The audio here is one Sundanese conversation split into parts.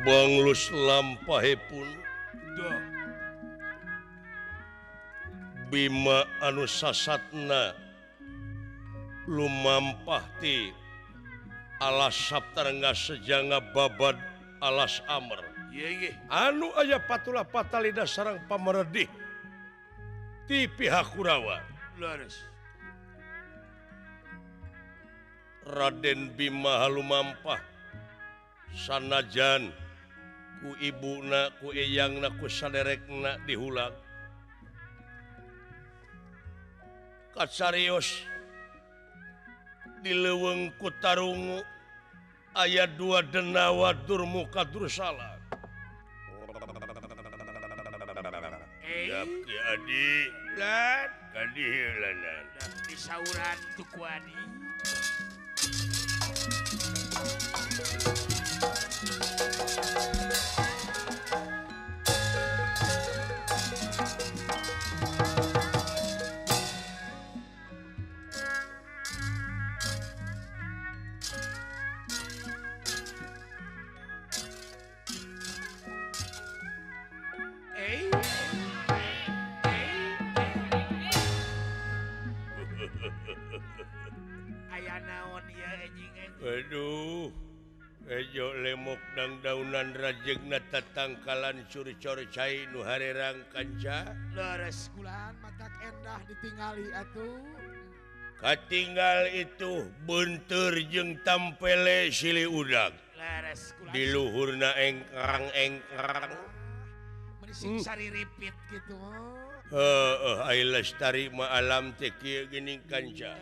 Banglus lampahipun Bima anu sasatna lumampah ti alas Saptarengga sejanga babad alas Amr. Anu aya patulah patalida sareng pameredih ti pihak Kurawa. Raden Bima halumampah sanajan ku ibuna ku eyangna ku saderekna dihulang kacarios dileuweung ku tarungu aya 2 denawa durmuka dursala. Ya adi lan kadiheulenan disauran tu ku adi. Aya naon ieu enjing. Aduh, ejo lemok dangdaunan rajegna tatangkalan curcor cai nu harerang kanca. Leres kulan matak endah ditingali atuh. Katinggal itu buntur jeung tampele sili udag. Leres kulan. Di luhurna engkrang. Menising sari ripit gitu. Ai lestari ma alam teh kieu geuning kanca.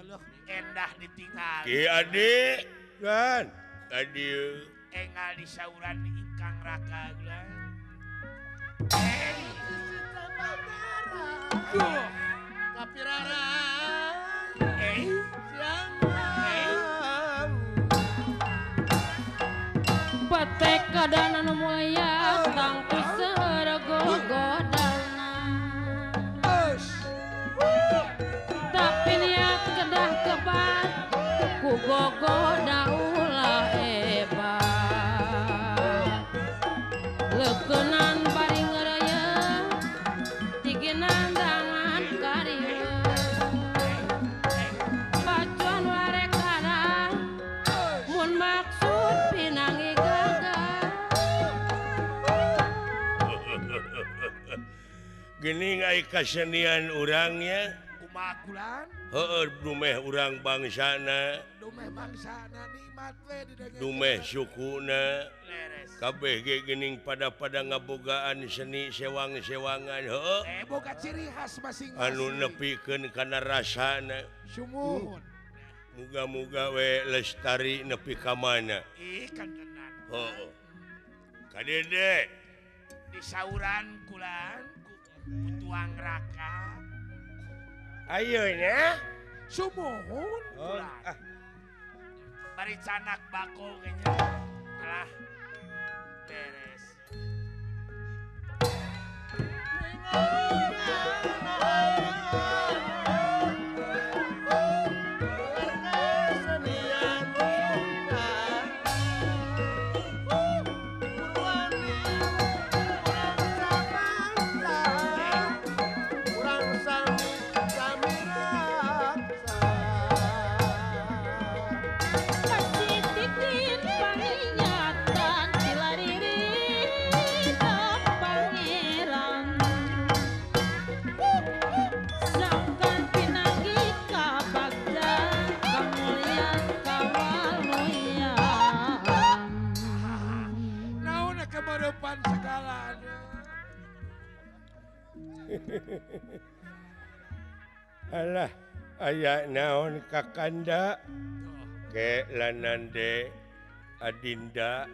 Endah ditingali. Ki adik kan adieu Engal disauran ingkang Raka ulah. Kapirara. Patek kadana nu mulia tangku serego godana. Tapi niat kedah kebat ku gogoda ulah hebat. Leukeunnan bari ngeureuyeuh tiginan dangan karieun. Bacuan warek kada mun maksud pinangi gagah. geuning ai kasenian urangnya. Kumaha kulan? Heueuh dumeh urang bangsana, Dumeh bangsana nikmat we didengeun. dumeh sukuna. Leres. Kabeh ge geuning pada ngabogaan seni sewang-sewangan heueuh Boga ciri khas masing-masing. anu nepikeun kana rasana. Sumuhun. Muga-muga we lestari nepi ka mana. Kan tenan. Heueuh. Kadede Disauran kulan ku tuang Raka. ayeuna Sumuhun kulan. Bari canak bako kayaknya. Alah. Beres. Pacititin pangingatan tilariri pangeran. Sangkan pinanggi ka bagda kamulyan kawaluyan. Naon kemeurepan segala. alah aya naon kakanda ke lanande adinda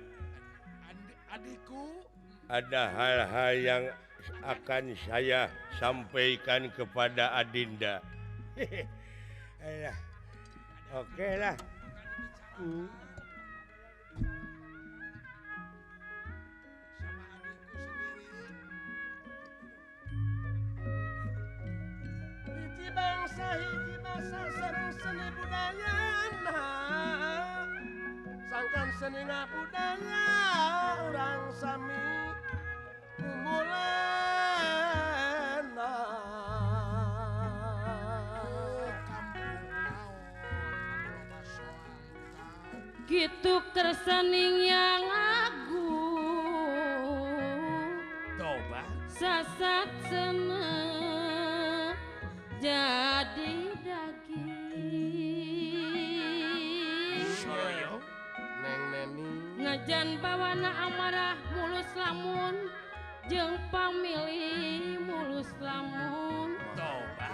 Adikku. ada hal-hal yang akan saya sampaikan kepada adinda. Alah. Oke lah. Sama adikku sendiri. Hiji bangsa hiji masa sareng seni budayana sangkan seninga budaya orang sami mulena kampung naon loba soal kang gitu kersening yang agung coba sasat seneng jadi daging soyo neng neni ngajan bawana amarah mulus lamun jeung pamilih mulus lamun coba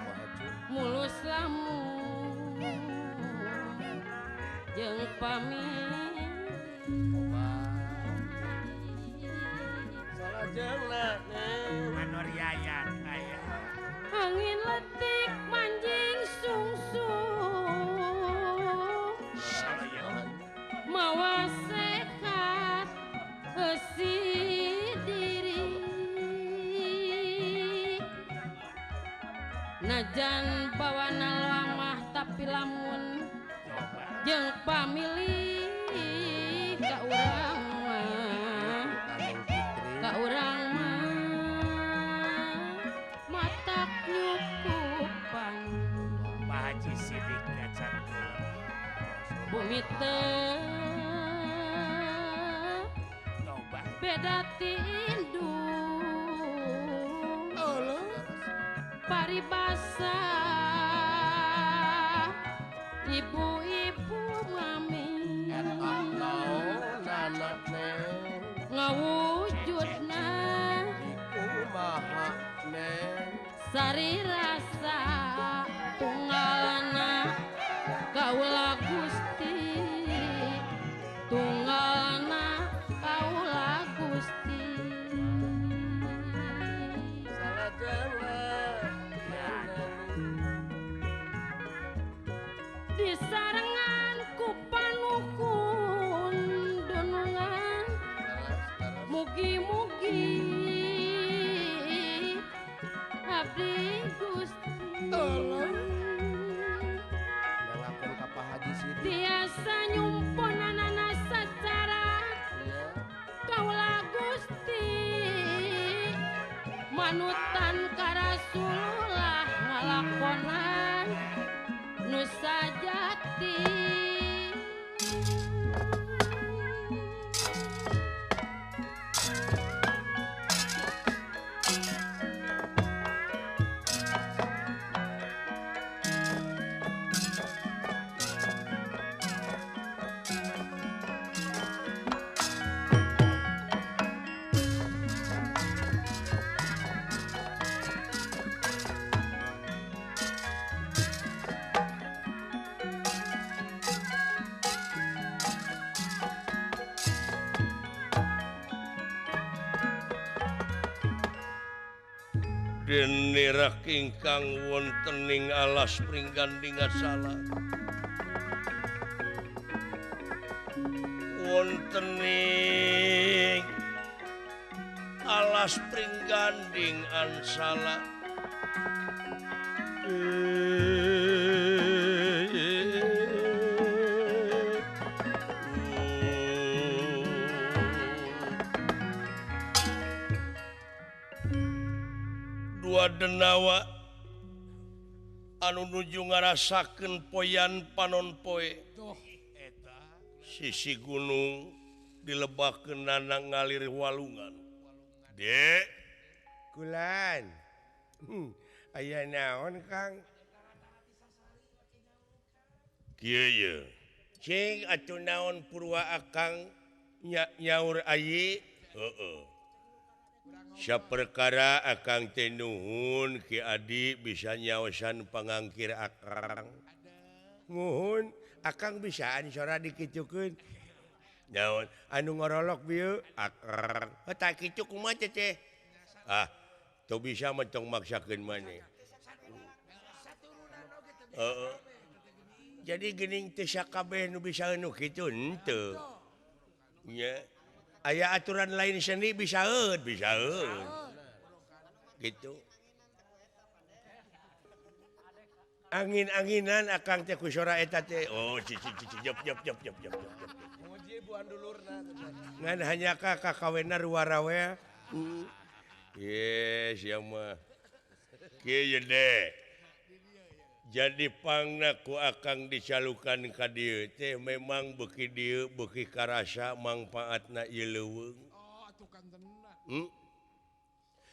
mulus lamun jeung pamilih salah jeung neng manoriayan aya angin letik manjing sungsung soyo mawa sehat heusi diri najan bawana lamah tapi lamun jeung pamilih ka urang mah ka urang mah matak nyukupan Pak Haji Sidik ngacan kula bumi teu coba beda ti indung paribasa ibu-ibu mami anak neng ngawujudna kumaha neng sari rasa tunggalna kaula Gusti tunggalna kaula Gusti salah jeung disarengan ku panukun dunungan mugi-mugi abdi Gusti ngelakeun ka Pak Haji Sidik biasa nyumpunanana sacara kaula Gusti manutan ka Rasulullah ngalakonan nu sajati Denirah kingkang wontening alas pringganding asala wontening alas pringganding ansala dua denawa anu nuju ngarasakeun poyan panon poe sisi gunung dilebahkeun nanang ngalir walungan dek kulan aya naon Kang kieu ye cing atuh naon purwa akang nyaur ayi heeh saperkara akang teh nuhun ki adi bisa nyaosan pangangkir akang nuhun akang bisaan sora dikicukeun naon anu ngorolok bieu akang tak kicu kumaha teh teu bisa mentong maksakeun maneh jadi geuning teu sakabeh nu bisa nu kitu henteu nya aya aturan lain seni bisa gitu angin-anginan akang teh ku sora eta teh oh jop ngan hanya kakawena ruwarawe. Yes, ya mah. Kieu deh. Jadi pangnaku akan dicalukan ka dieu teh memang beuki dieu beuki karasa mangpaatna ieu leuweung. Oh, atuh kan tenan.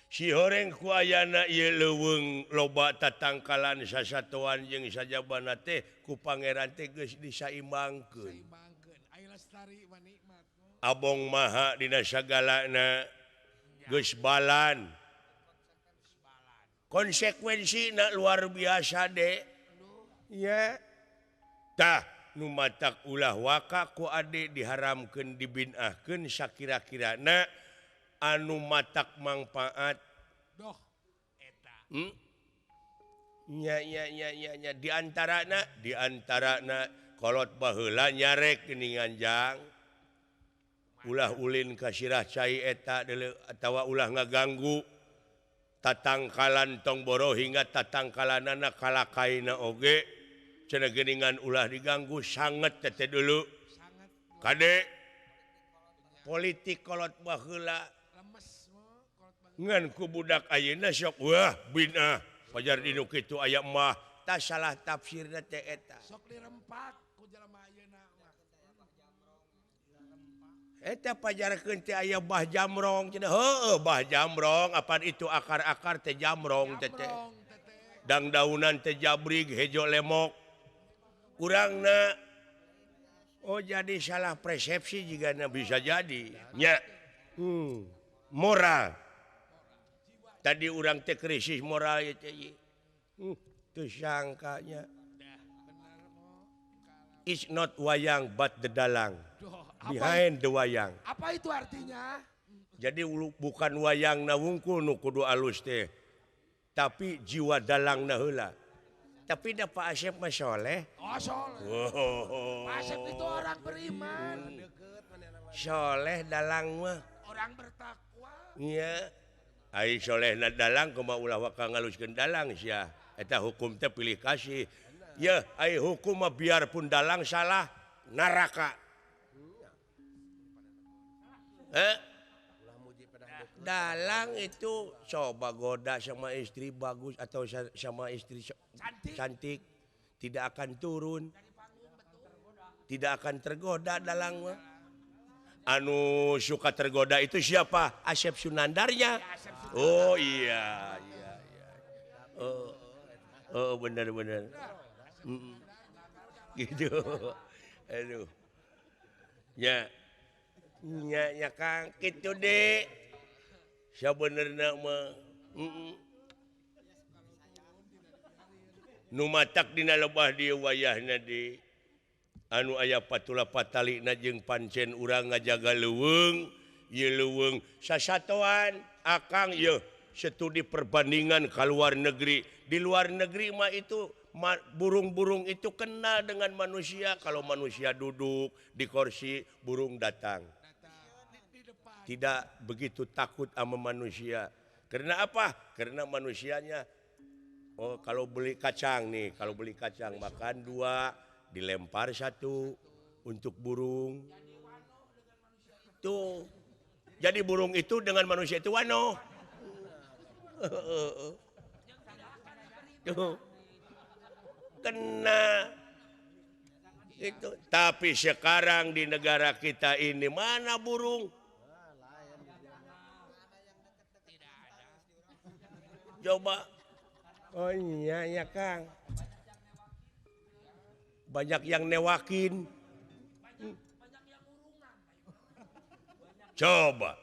Si horeng ku ayana ieu leuweung loba tatangkalan sasatoan jeung sajabana teh ku pangeran teh geus disaimbangkeun. Imbangkeun. Aya lestari mah nikmat. Abong maha dina sagalana geus balan. Konsekuensina luar biasa deh. Ya. Tah nu matak ulah waka ku ade diharamkeun dibinahkeun sakira-kirana anu matak mangpaat. Doh eta. Nya di antarana kolot baheula nyarek geuningan jang. Ulah ulin ka sirah cai eta deuleu atawa ulah ngaganggu tatangkalan tong boro hingga tatangkalanana kalakaina oge cenah geuningan ulah diganggu sanget teh dulu Sangat kade politik kolot baheula lemes mah kolot banget. ngan ku budak ayeuna sok wah binah pajar dinu kitu aya mah tah salah tafsirna teh eta Sok dirempak ku jelema ayeuna mah. eta pajarkeun teh aya bah jamrong cenah heueuh bah jamrong apan itu akar-akar teh jamrong teh Jamrong teteh. dang daunan teh jabrig hejo lemok urangna oh jadi salah persepsi jigana bisa jadi nya moral tadi urang teh krisis moral ya teh teu sangkanya it's not wayang but the dalang Doh, behind the wayang. apa itu artinya? Jadi bukan wayang na wungkul nu kudu alus teh. Tapi jiwa dalang na heula. Tapi da Pak Asep mah soleh. Oh, soleh. Oh. Pak Asep itu orang beriman. Soleh dalang mah. Orang bertakwa. Iya. Ai soleh na dalang kumaha ulah waka ngaluskeun dalang sia. Eta hukum teh pilih kasih. Ya, ai hukum mah biarpun dalang salah neraka. Dalang itu coba goda sama istri bagus atau sama istri cantik tidak akan turun, tidak akan tergoda dalang mah. Anu suka tergoda itu siapa? Asep Sunandarnya. Oh iya. Oh benar. Gitu. Aduh. Ya Kang gitu deh sabenerna mah nu matak dina lebah dieu wayahna di anu aya patula patalina jeung pancen urang ngajaga leuweung ieu leuweung sasatoan akang ieu studi perbandingan ka luar negeri di luar negeri mah itu burung-burung itu kenal dengan manusia kalau manusia duduk di kursi burung datang. Tidak begitu takut sama manusia. Karena apa? Karena manusianya kalau beli kacang makan 2, dilempar 1 untuk burung. Tuh. Jadi burung itu dengan manusia itu wano. Tuh. Kena itu. Tapi sekarang di negara kita ini mana burung? Coba. Oh iya Kang. Banyak yang newakin. Coba.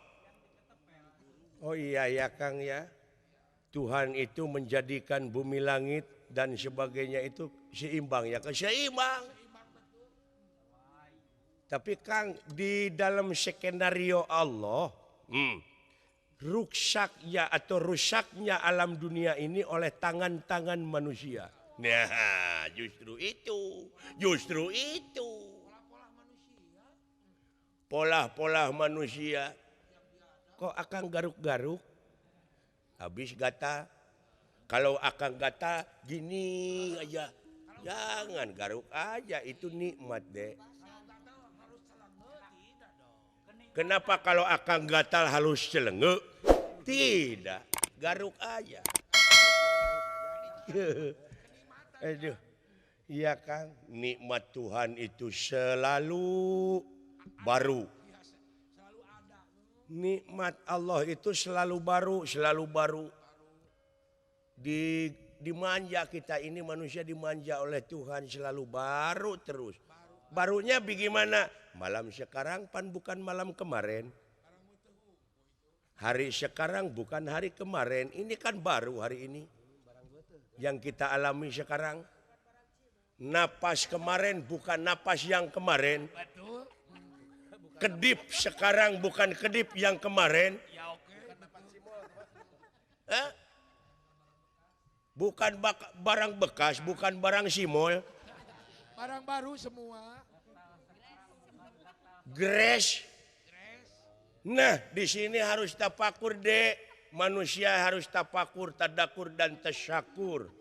Oh iya Kang ya. Tuhan itu menjadikan bumi langit dan sebagainya itu seimbang ya Kang. Seimbang. Tapi Kang di dalam skenario Allah. Ruksaknya atau rusaknya alam dunia ini oleh tangan-tangan manusia. Nah, justru itu. Pola-pola manusia. Kok akan garuk-garuk? Habis gata. Kalau akan gata gini aja. Jangan garuk aja, itu nikmat deh. Kenapa kalau akan gatal halus celenge? Tidak, garuk aja. Aduh. Iya Kang, nikmat Tuhan itu selalu baru. Nikmat Allah itu selalu baru. Dimanja kita ini manusia dimanja oleh Tuhan selalu baru terus. Barunya bagaimana? Malam sekarang pan bukan malam kemarin. Hari sekarang bukan hari kemarin. Ini kan baru hari ini. Yang kita alami sekarang. Napas kemarin bukan napas yang kemarin. Kedip sekarang bukan kedip yang kemarin. Bukan barang bekas, bukan barang simol. Barang baru semua. Gres. Nah, di sini harus tafakur dek. Manusia harus tafakur, tadakur dan tasyakur.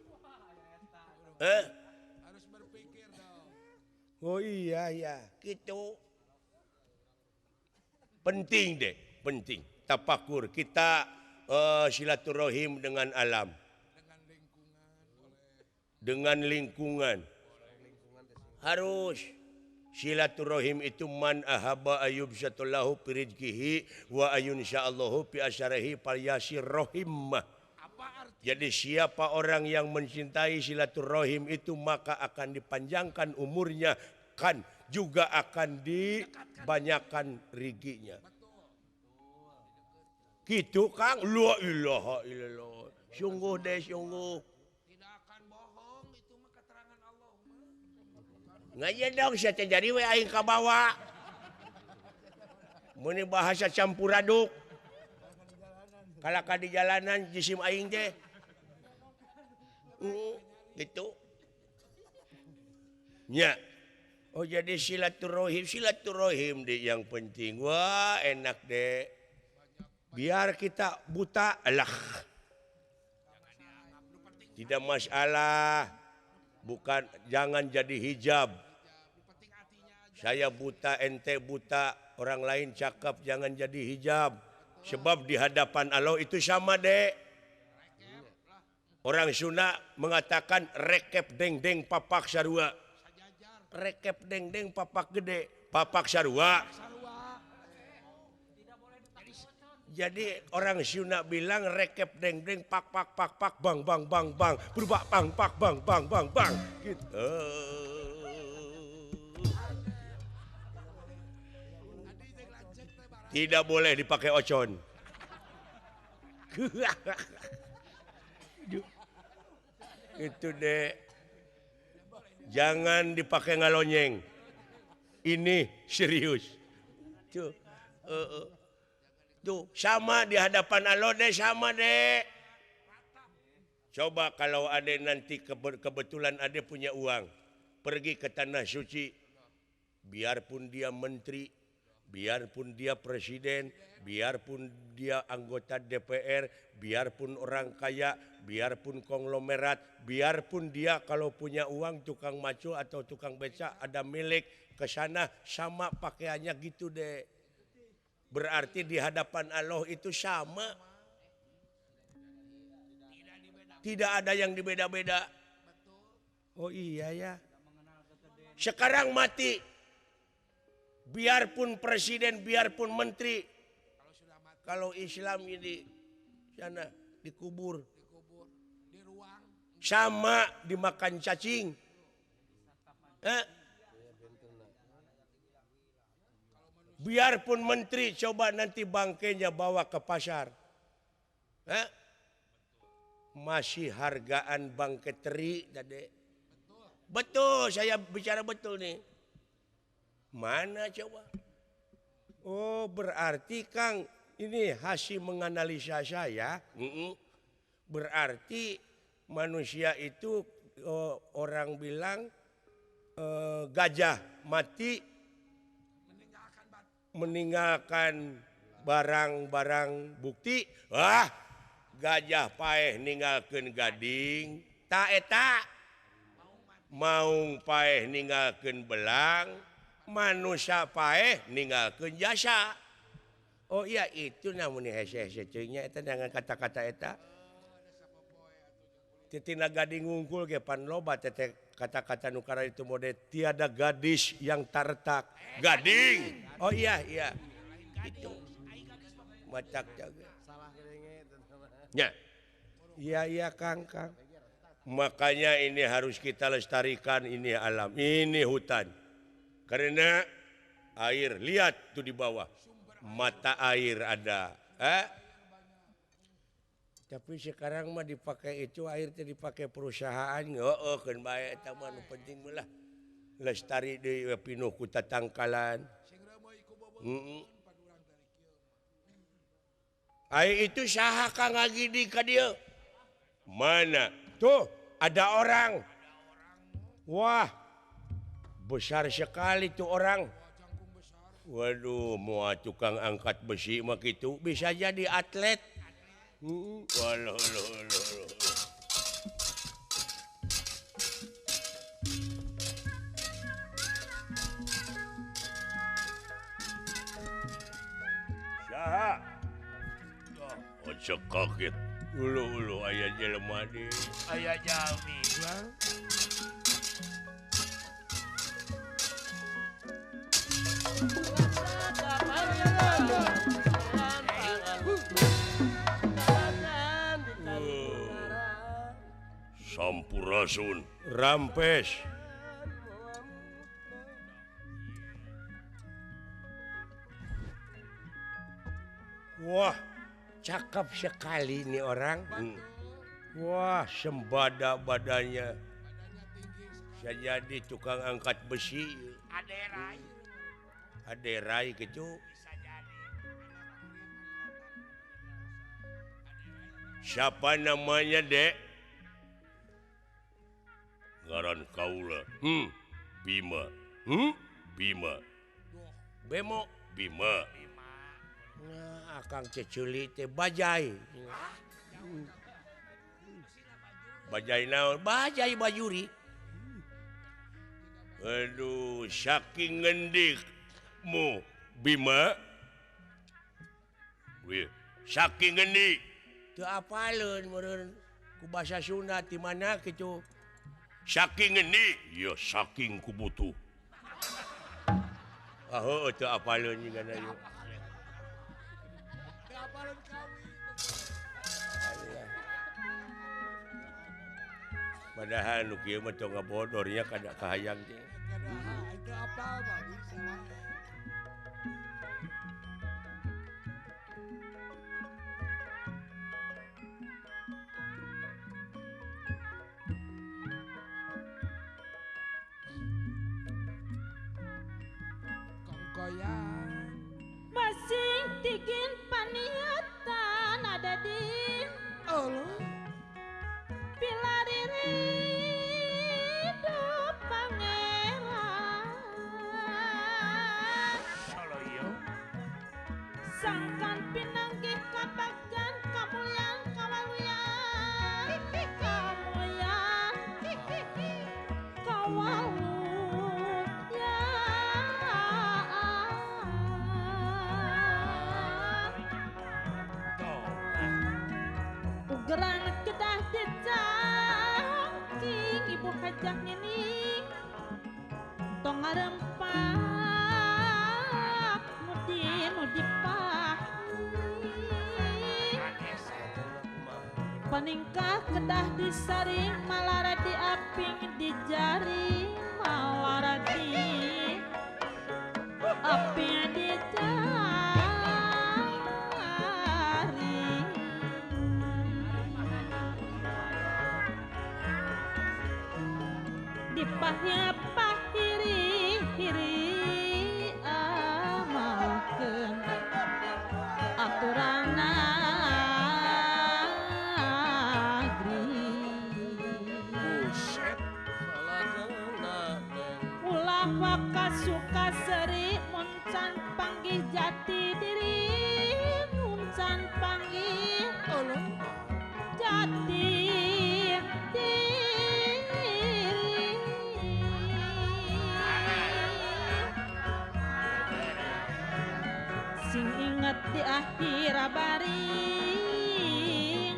Oh iya ya, gitu. Penting deh, penting. Tafakur kita silaturahim dengan alam. Dengan lingkungan. Harus silaturahim itu man ahaba ayub satullahu pirizkihi wa ayun insyaallahu fi asyarahi falyasir rahimah. Jadi siapa orang yang mencintai silaturahim itu maka akan dipanjangkan umurnya, kan juga akan dibanyakan rezekinya. Gitu Kang, la ilaha illallah. Sungguh deh, sungguh. Tidak akan bohong, itu mah keterangan Allah. Ngaya dong saya jadi we aing ka bawa. Mun bahasa campur aduk. Kalaka di jalanan jisim aing teh. Gitu. Nya. Oh jadi silaturahim deh yang penting. Wah enak deh. Biar kita buta alah. Tidak masalah. Bukan jangan jadi hijab. Saya buta, ente buta, orang lain cakap jangan jadi hijab. Sebab di hadapan Allah itu sama deh. Orang Sunda mengatakan rekep deng-deng papak sarua. Rekep deng-deng papak gede, papak sarua. Jadi orang Sunda bilang rekep deng-deng pak bang berubah bang gitu. Tidak boleh dipakai ocon. Itu deh. Jangan dipakai ngalonyeng. Ini serius. Tuh, sama di hadapan Allah deh, sama deh. Coba kalau ada nanti kebetulan ada punya uang, pergi ke tanah suci, biarpun dia menteri, biarpun dia presiden, biarpun dia anggota DPR, biarpun orang kaya, biarpun konglomerat, biarpun dia kalau punya uang tukang maco atau tukang beca ada milik ke sana sama pakaiannya gitu deh. Berarti di hadapan Allah itu sama. Tidak ada yang dibeda-beda. Oh iya ya. Sekarang mati. Biarpun presiden, biarpun menteri. Kalau Islam ini sana dikubur. Di ruang. Sama dimakan cacing. Biarpun menteri coba nanti bangkainya bawa ke pasar. Masih hargaan bangkai teri tadi. Betul, saya bicara betul nih. Mana coba? Oh berarti Kang ini hasil menganalisa saya. Berarti manusia itu orang bilang gajah mati meninggalkan barang-barang bukti. Wah, gajah paeh ninggalkeun gading. Ta eta maung paeh ninggalkeun belang. Manusia paeh ninggalkeun jasa. Oh iya itu namun hese-hese ceunya eta dengan kata-kata eta. Titina gading ngungkul ge pan loba teh kata-kata nu kara itu mode tiada gadis yang tartak. Gading. Oh iya. Itu. Macak jaga. Ya. Iya Kang. Makanya ini harus kita lestarikan ini alam, ini hutan. Karena air, lihat tuh di bawah. Mata air ada. Tapi sekarang mah dipakai itu air teh dipakai perusahaan. Kan bae eta mah nu penting lah. Lestari deui pinuh ku tatangkalan. Air itu saha Kang Agidi ka dieu? Mana? Tuh, ada orang. Wah, besar sekali tuh orang. Waduh, mau tukang angkat besi mah gitu. Bisa jadi atlet. Waduh. Saha? Ojo kaget. Ulu aya jelema di. Aya jalmi. Sampurasun. Rampes. Wah, cakep sekali nih orang. Wah, sembada badannya. Bisa jadi tukang angkat besi. Aderai gitu. Bisa jadi. Siapa namanya, Dek? Ngaran kaula. Bima. Bima. Bemo. Bima. Nah, Akang Ceculi teh Bajai. Bajai naon? Bajai Bajuri. Aduh, saking ngendikmu Bima. Wih, saking ngendik. Teu apaleun meureun ku basa Sunda ti mana kitu. Saking ngendik, ya saking ku butuh. Teu apaleun nyingana ieu. Padahal nu kieu mah tong ngabodornya kada kahayang teh. Itu apa Bang? Kongkoyan. Masih bikin paniatan ada di Pilariri do pangeran. Solo iyo. Sangkan pinanggih kabagjan kamulyan kawaluyan. Kamulyan Ugeran kedah dicangking ibu hajah ini tong ngarempak mudi pah paningkah kedah disaring malara diaping di jari malara di aping di jari dipahnya pahiri amalkeun aturan negeri ulah waka suka seri muncan panggih jati diri muncan panggih jati sing inget di akhir baring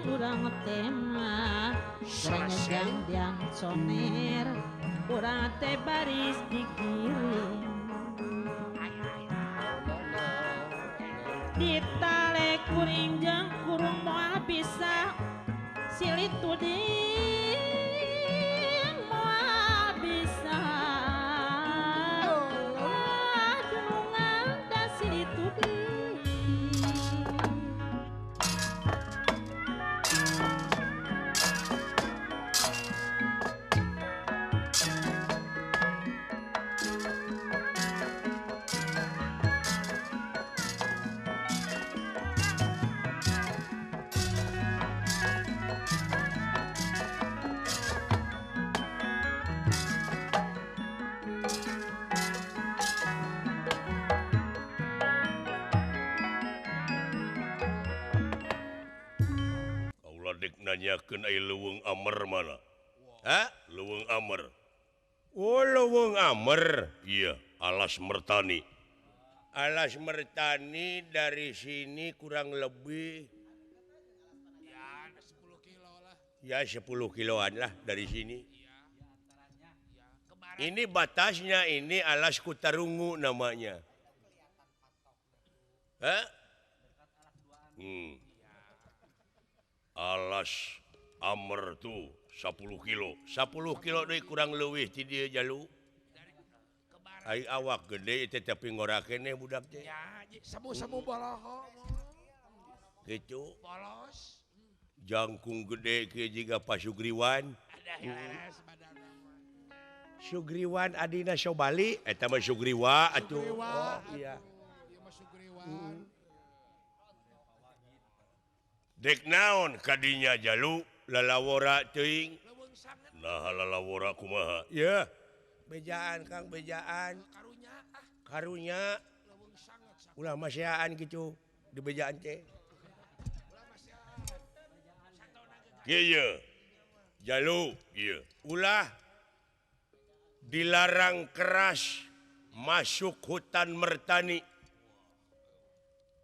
urang tema urang ngejang soner urang teh baris dikirim ditale kuring jeung kurung moal bisa silih tuding moal bisa dunungan da silih tuding Dek nanyakeun ai leuweung amer mana? Hah? Leuweung amer. Oh, leuweung amer. Iya, Alas Mertani. Alas Mertani dari sini kurang lebih Ya, 10 kilo lah. ya 10 kiloan lah dari sini. Ya, ke barat. Ini batasnya ini Alas Kutarungu namanya. Hah? Alas Amer tuh 10 kilo. 10 kilo deh kurang lebih ti dieu jalu. Ke barat. Ai awak gede teh tapi ngorakeun budak teh. Ya, semu-semu boloho. Gitu. Polos. Jangkung gede ke jiga Pak Sugriwan. Ada heres badan. Sugriwan adina Sobali eta mah Sugriwa atuh. Sugriwa. Iya. Ieu mah Sugriwan. Dek naon kadinya jalu lalawora teuing. Leuweung sanget Nah lalawora kumaha? Ya. Bejaan Kang bejaan. karunya Karunya leuweung sanget. ulah masyaaan gitu di bejaan teh. Iya. Jalu, iya. Ulah dilarang keras masuk hutan Mertani.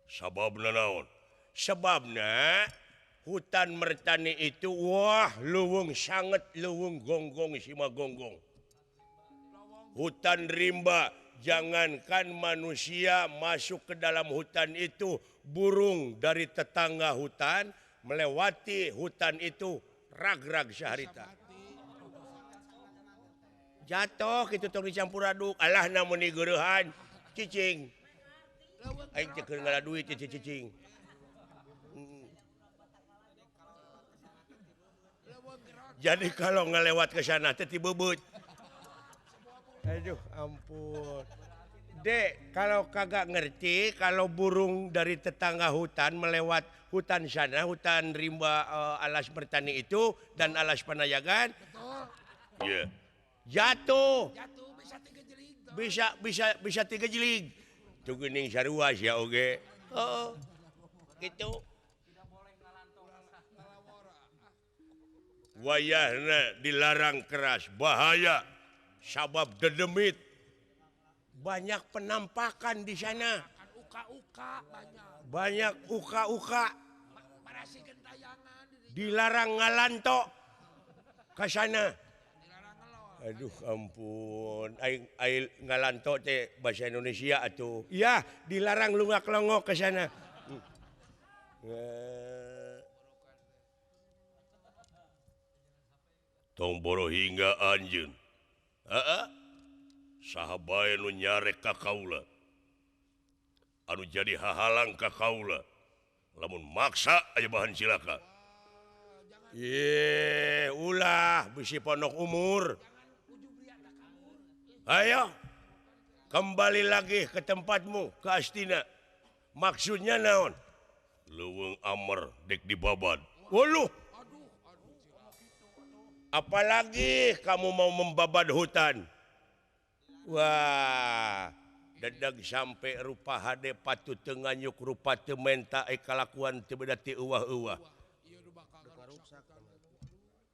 Sababna naon? Sebabna hutan Mertani itu wah leuweung sanget leuweung gonggong sima gonggong. Hutan rimba, jangankan manusia masuk ke dalam hutan itu, burung dari tetangga hutan melewati hutan itu rag-rag saharita. Jatuh kitu tong dicampur aduk, alah namun digeurehan cicing. Aing teh keur ngaladuit cicing. Jadi kalau ngelewat ke sana teh tibebut. Aduh ampun. Dek, kalau kagak ngerti kalau burung dari tetangga hutan melewat hutan sana, hutan rimba Alas Mertani itu dan Alas Panayagan, iya. Jatuh. Jatuh bisa 3 jeling. Bisa 3 jeling. Tuh geuning sarua sia oge. Heeh. Gitu. Wayahna dilarang keras, bahaya, sabab dedemit. Banyak penampakan di sana. Kan uka-uka banyak. Banyak uka-uka. Marasi gentayangan. Dilarang ngalanto ke sana. Dilarang ngelor. Aduh ampun. Aing ngalanto teh bahasa Indonesia atuh. Iya, dilarang lungak-longok ke sana. Tong boro hingga anjeun. Heeh. Saha bae nu nyarek ka kaula. Anu jadi hahalang ka kaula. Lamun maksa aya bahan cilaka. Ulah bisi pondok umur. Ayo. Kembali lagi ke tempatmu, ke Astina. Maksudnya naon? Leuweung amer dek dibabad. Woluh. Apalagi kamu mau membabad hutan. Wah, dadag sampai rupa hade patut tenganyuk rupa teu menta kalakuan teu beda ti euwah-euwah.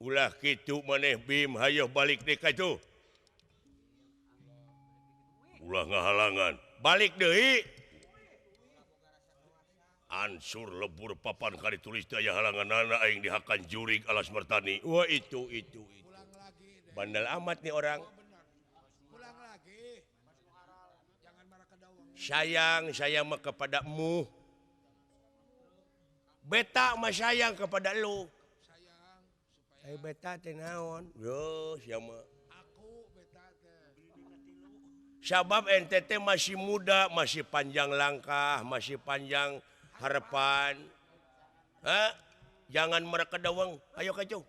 Ulah kitu maneh Bim hayo balik deui ka itu. Ulah ngahalangan. Balik deui. ansur lebur papan kali tulis daya halangan anak aing dihakan jurig alas mertani. Wah itu. Pulang lagi deh. Bandel amat nih orang. Benar. Pulang lagi. Jangan marah ke dawang. Sayang mah kepadamu. Beta mah sayang kepada lu. Sayang supaya Beta teh naon? Yo, siapa? aku beta teh. Sabab NTT masih muda, masih panjang langkah, masih panjang harapan. Hah? Jangan mereka dawang. Ayo kacau.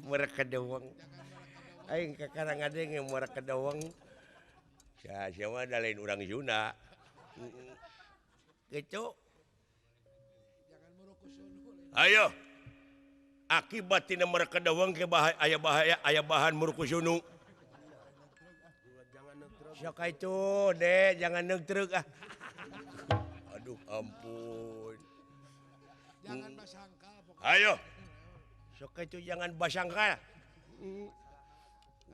Mereka dawang. Aing kakarang ada yang mereka dawang. Siapa ada lain orang Sunda. Gitu. Jangan muruku sunu. Ayo. Akibat tina mereka dawang ke bahaya bahan muruku sunu. Sok itu, Dek, jangan neutruk ah. Aduh, ampun. Jangan basangka pokoknya. Ayo. Sok itu jangan basangka.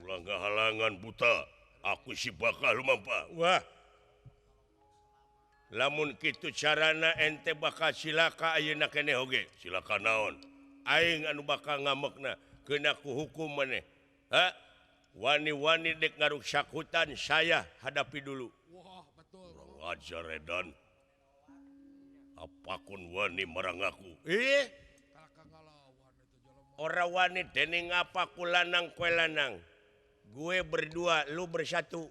Ulah halangan buta. Aku si bakal lumampa. Wah. Lamun kitu carana ente bakal silaka ayeuna keneh oge. Silaka naon? Aing anu bakal ngamekna keuna ku hukum maneh. Ha? Wani-wani dek ngaruksak hutan saya hadapi dulu. Wah, betul. Kurang ajar edan. Apakun wani marang aku. Kalaka ngalawan itu jelema. Ora wani dening apa ku lanang kue lanang. Gue berdua, lu bersatu.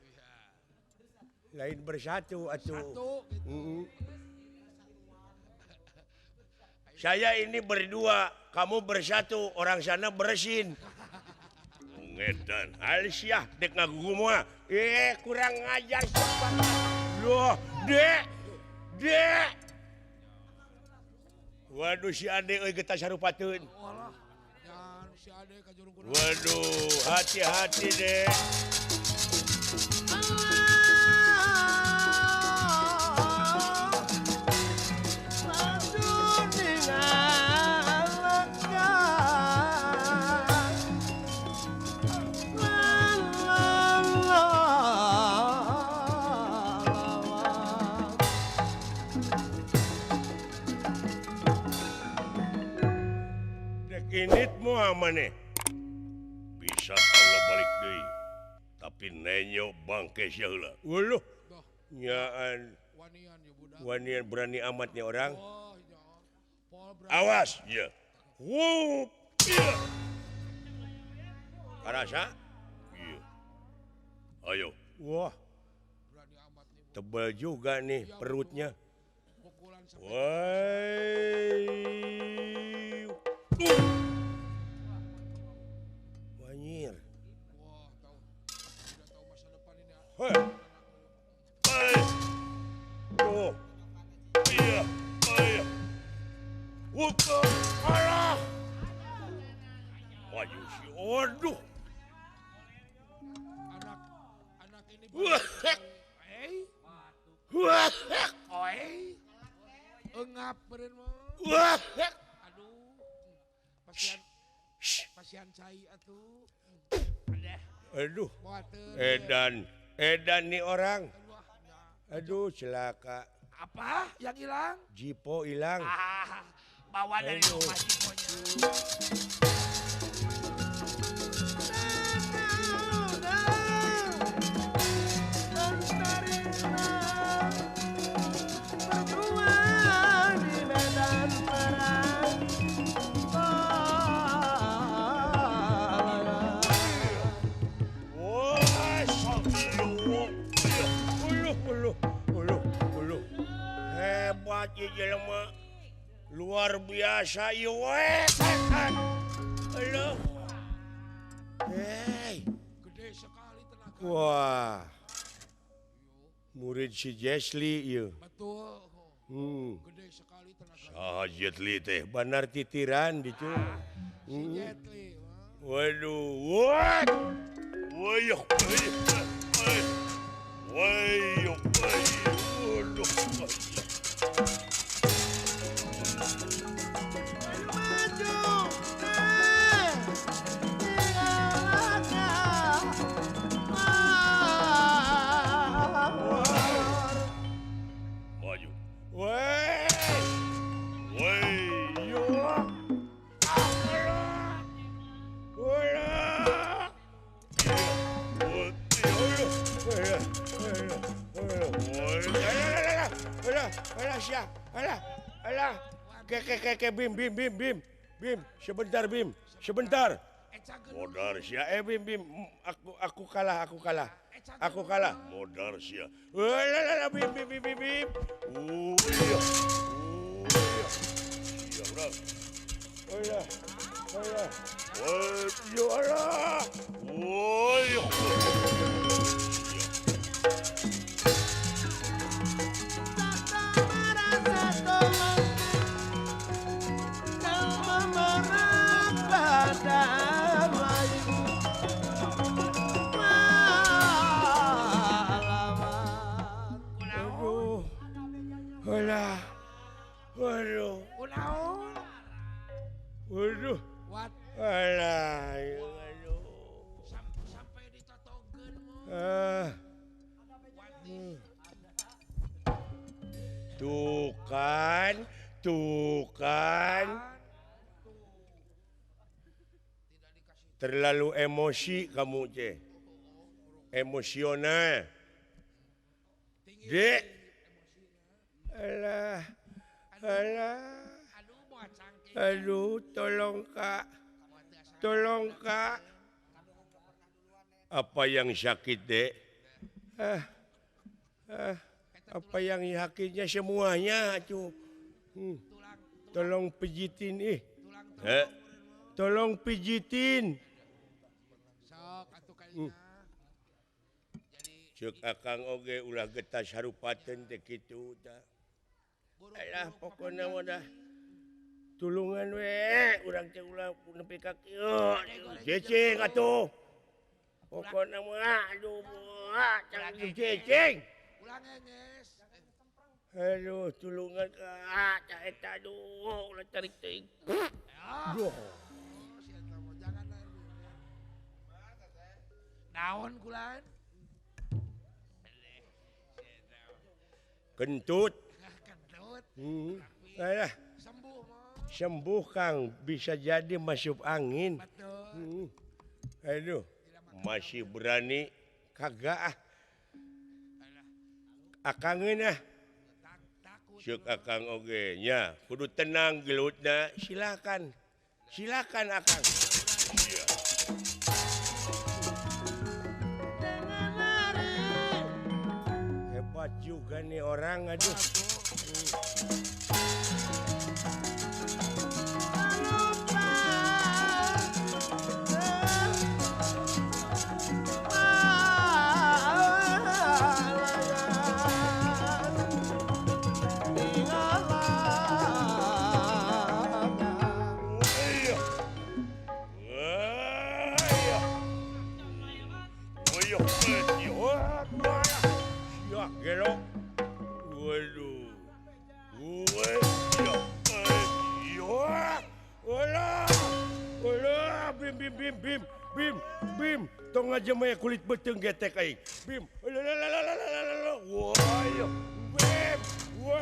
Lain bersatu atuh. Satu gitu. Saya ini berdua, kamu bersatu, orang sana bersin. Ngedan, Alisyah dek ngagugu mua. Kurang ngajar siapa? Loh, Dek. Waduh si Ade euy getah sarupateun. Walah. Jangan si Ade ka jurung kuda. Waduh, hati-hati Dek. Initmu amane bisa Allah balik deui tapi nenyo bangke sia heula. Uluh Dah, nyaan wanian ya budak. wanian berani amatnya orang. Oh, ya. Pol berani. Awas ya. Wup. Iya. Karasa? Iya. Ayo. Wah, Berani amat nih. tebal juga nih perutnya. Pukulan sampai Wah. Wanyir. wah, tahu. Tidak tahu masa depan ini. Hei. Hei. Tuh. Iya. Iya. Wuka. Alah. Maju si. Waduh. Anak ini Wah. Eh, Wah. oi. Engap beren mah. Wah. Aduh. Pasian cai atuh. Aduh. Muateun. Edan nih orang. Wah, ya. Aduh, celaka. Apa yang hilang? Jipo hilang. Bawa dari Aduh. rumah Jiponya. Uluh. Hebat ya jelema. Luar biasa ieu we. Uluh. Hey. Gede sekali tenaga. Wah. Murid si Jesli ieu. Betul. Gede sekali tenaga. Saha Jesli teh benar titiran dicu. Si Jet Li. Waduh. What? Wayoh. Wayoh. Waduh. sia. Alah. Ke Bim. Sebentar Bim. Sebentar. Modar sia Bim. Aku kalah. Modar sia. Alah Bim. Iya. Sia urang. Alah. Yo alah. Yo. Waduh. What? Alah. Sampai ditotogeun mah. Tuh kan. Terlalu emosi kamu, Ce. Emosional. Dek. Alah. Aduh, tolong Kak. Apa yang sakit, Dek? Apa yang sakitnya semuanya, tuh. Tolong pijitin Tolong pijitin. Sok atuh kayaknya. Cek akang oge ulah getas harupateun teh kitu tah. Alah pokona mah dah. Tulungan we, urang teh ulah nepi ka kieu. Cecing atuh. Pokona mah aduh moal cecing. Ulang nges. Aduh tulungan ka cah eta aduh ulah tarik teuing. Duh. Jangan naon kulan? Kentut. Kentut. Alah. Sembuh Kang, bisa jadi masuk angin. Betul. Aduh, masih berani kagak Akangeun Syuk akang oge nya, kudu tenang gelutna. Silakan akang. Iya. Hebat juga nih orang, aduh. Bim, tong aja maya kulit beteng getek aing. Bim, wah, Bim, wah.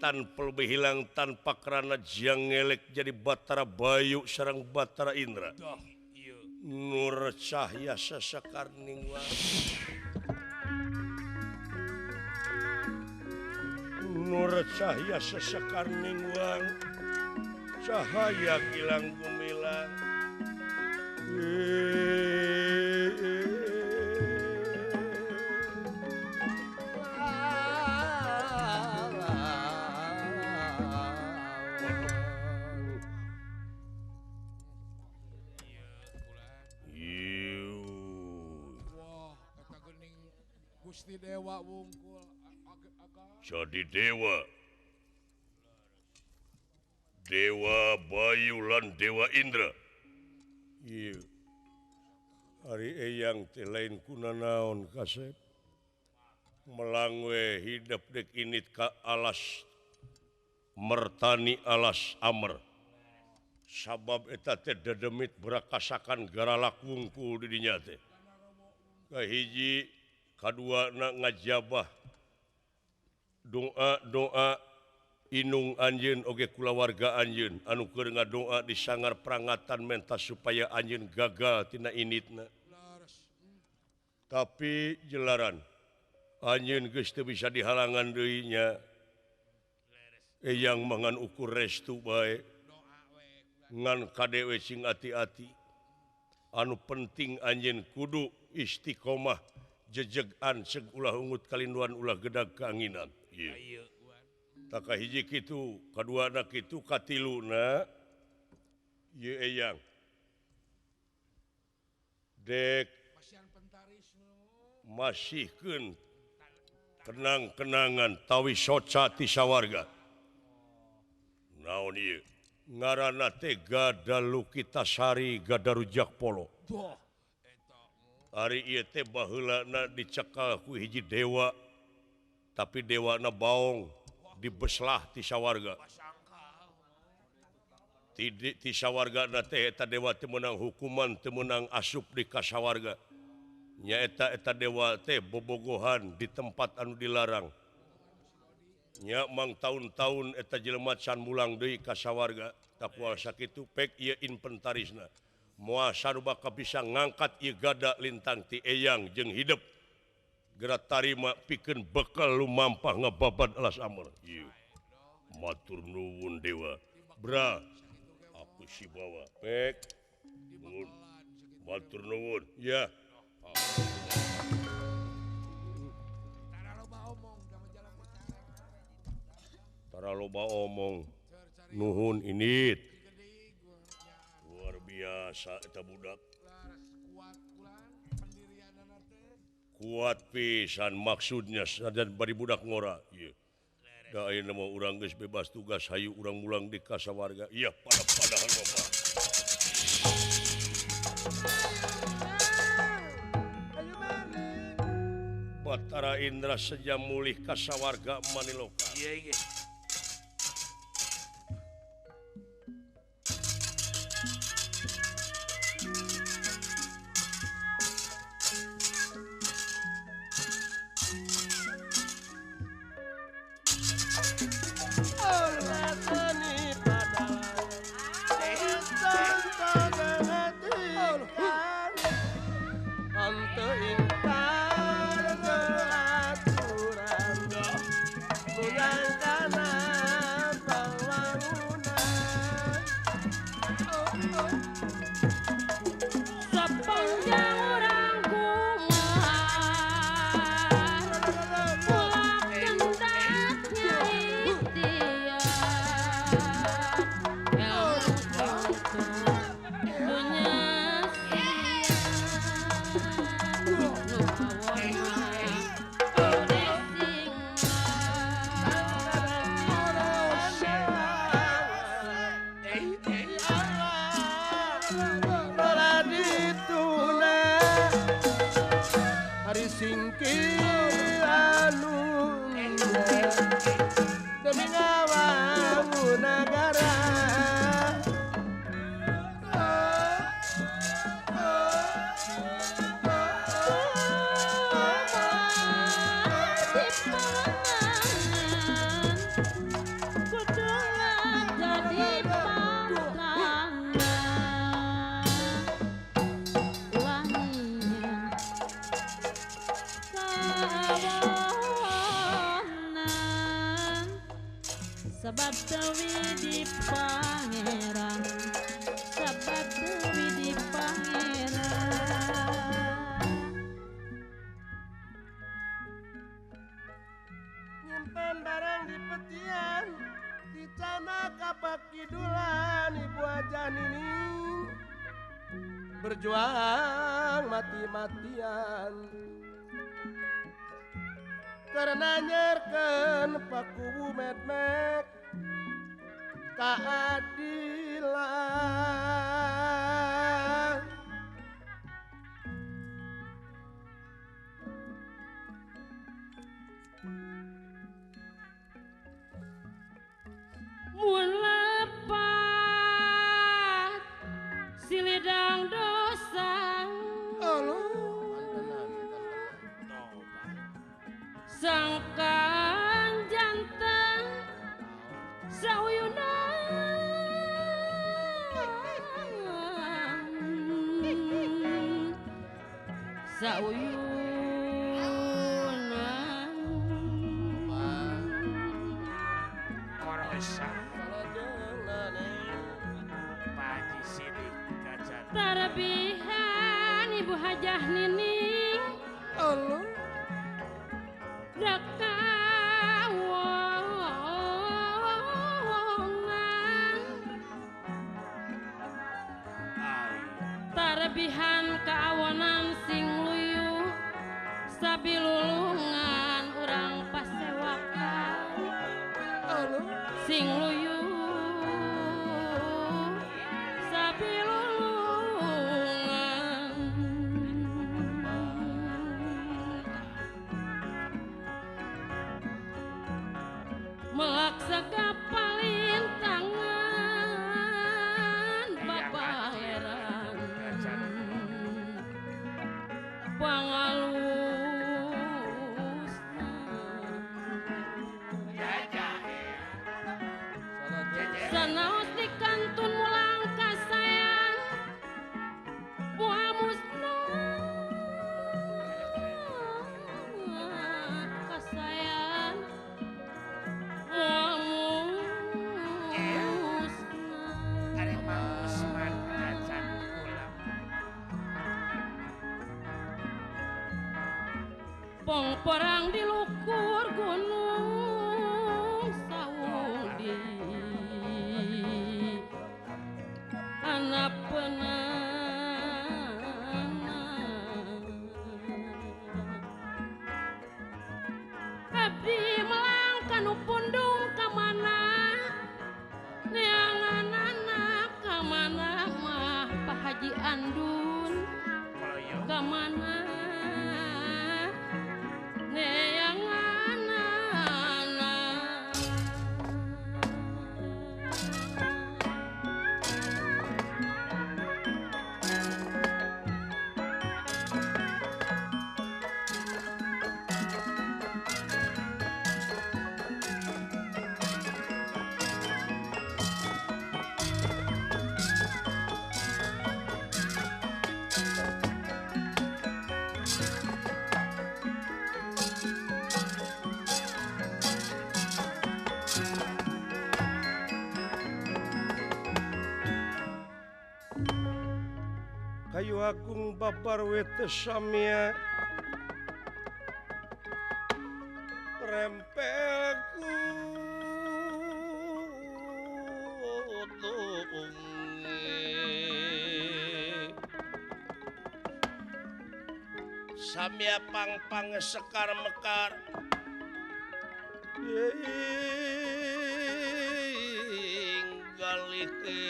Tanpa lebih hilang tanpa kerana jang ngelek jadi Batara Bayu sareng Batara Indra. Nur cahya sasakarning wang. Nur cahya sasakarning wang. Cahaya gilang gumilang. Gusti Dewa wungkul jadi Dewa Bayu lan Dewa Indra. Iya. Hari eyang teh lain kunanaon kasep. Melangwe hidup dek init ka alas mertani alas amer. sabab eta teh dedemit berakasakan garalak wungkul di dinya teh. Kahiji kadua ngajabah doa inung anjeun oge kulawarga anjeun anu keur ngadoa di sangar perangatan menta supaya anjeun gagal tina initna. Tapi jelaran anjeun geus teu bisa dihalangan deui nya. Eyang mangan ukur restu bae. Ngan kadewe sing hati-hati. Anu penting anjeun kudu istiqomah jejegan seg ulah ungut kalinduan ulah gedag keanginan. Ieu. Tak hiji kitu, kaduana kitu, katiluna ieu eyang. Dek masihkeun kenang-kenangan tawi soca ti sawarga. Naon ieu? Ngaranna teh Gadalu Kitasari Gadarujak Polo. Ari ieu teh baheulana dicekal ku hiji dewa, tapi dewana baong dibeslah ti sawarga. Ti sawarga teh eta dewa teu meunang hukuman, teu meunang asup di kasawarga. Nya eta dewa teh bobogohan di tempat anu dilarang. Nya mang tahun-tahun eta jelema can mulang deui ka sawarga. Tak kuasa kitu pek ieu inventarisna. Moal sarubaka bisa ngangkat ieu gada lintang ti eyang jeung hidup. Gerak tarima pikeun bekal lumampah ngababad alas amur. Ieu. Matur nuwun dewa. Bra, aku si bawa. Pek. Nuwun. Matur nuwun. Ya. Tara loba omong. Nuhun init. Luar biasa eta budak. Kuat pisan maksudnya sadan bari budak ngora. Ieu. Da ayeuna mah urang geus bebas tugas hayu urang mulang di kasawarga. Iya padahal Bapak. Batara Indra sejam mulih kasawarga Maniloka. Iya. Sabab dewi di pangeran, sabab dewi di pangeran. Nyimpen barang di petian, di tanah kapak kidulan ibu aja nining. Berjuang mati-matian, karena nyerken pakubu medmek keadilan. Mun lepas sauyunan Korosa Paji Sidik Kacan Tarabihan Ibu Hajah Nining Allah dakawongan tarabihan kaawonan sing luyu sabilulungan urang pasewakan sing luyu sabilulungan melaksakan palintangan babaleran pangalusna sanaos dikantun mulang kasayang muamusna kasayang muamusna Ari Mang Usman Kacan ulam pong perang di lukur gunung Saudi anak abdi melangkan upundung kamana neanganana kamana mah Pak Haji Andun Poloyong kamana neanganana Kayu Agung babar wete samia rempelku Samia pang-pang sekar mekar galike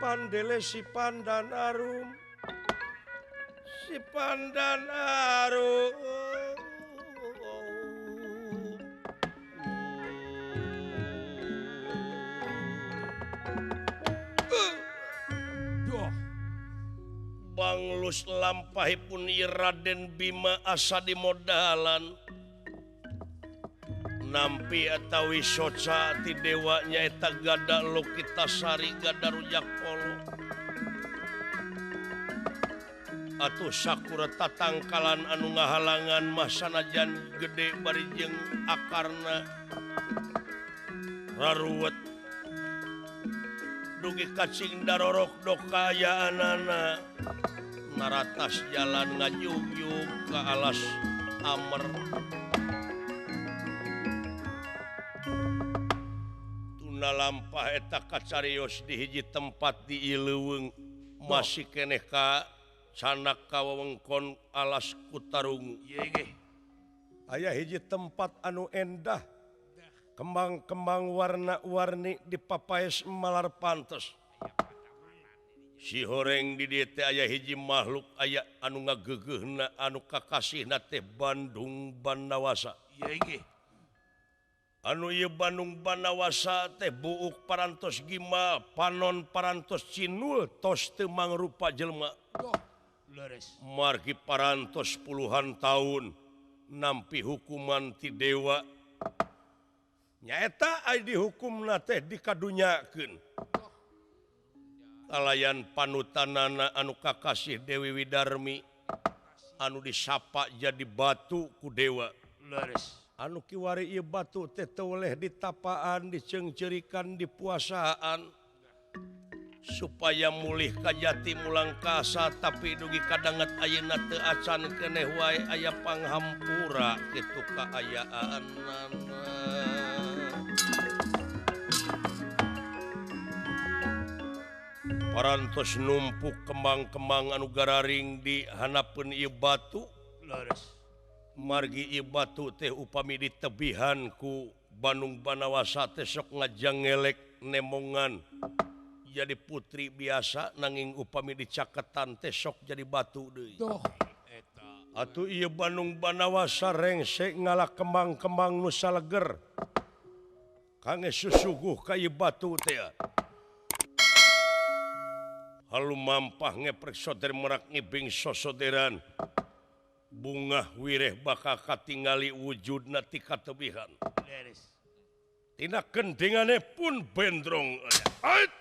pandele si pandan arum si pandan arum Banglus lampahipun Raden Bima asa di modalan nampi atawi soca ti dewanya eta gada Lokitasari gada rujak polo atuh sakura tatangkalan anu ngahalangan masanajan gede bari jeung akarna raruwet dugi kacing darorok dokayaanana naratas jalan ngajug-yug ke alas amer tuna lampah eta kacarios di hiji tempat di Ileuweung masih keneh ka sanak ka wewengkon alas Kutarungu aya hiji tempat anu endah kembang-kembang warna-warni di papaes malar pantes si horeng di dieu teh aya hiji makhluk aya anu ngageugeuhna anu kakasihna teh Bandung Bandawasa anu ieu Bandung Bandawasa teh buuk parantos gimal panon parantos cinul tos teu mangrupa jelema margi parantos puluhan tahun nampi hukuman ti dewa nyaeta ai dihukumna teh dikadunyakeun kalayan panutanana anu kakasih Dewi Widarmi anu disapa jadi batu ku dewa leres anu kiwari ieu batu teh teu oleh ditapaan dicengcerikan di puasaan supaya mulih ka jati mulang kasa tapi dugi kadanget ayeuna teu acan keneh wae aya panghampura kitu kaayaanana. Parantos numpuk kembang-kembang anu gararing di hanapeun ieu batu leres margi ieu batu teh upami ditebihan ku Bandung Banawasa teh sok ngajangelek nemongan jadi putri biasa nanging upami dicaketan teh sok jadi batu deui. Tuh. Atuh ieu Bandung Banawasa rengse ngalah kembang-kembang nu saleger. Kangge susuguh ka ieu batu teh. Halu mampah ngeprek soder merak ngibing sosoderan. Bunga wireh bakal katingali wujudna ti katebihan. leres Tina kendingane pun bendrong. Ait!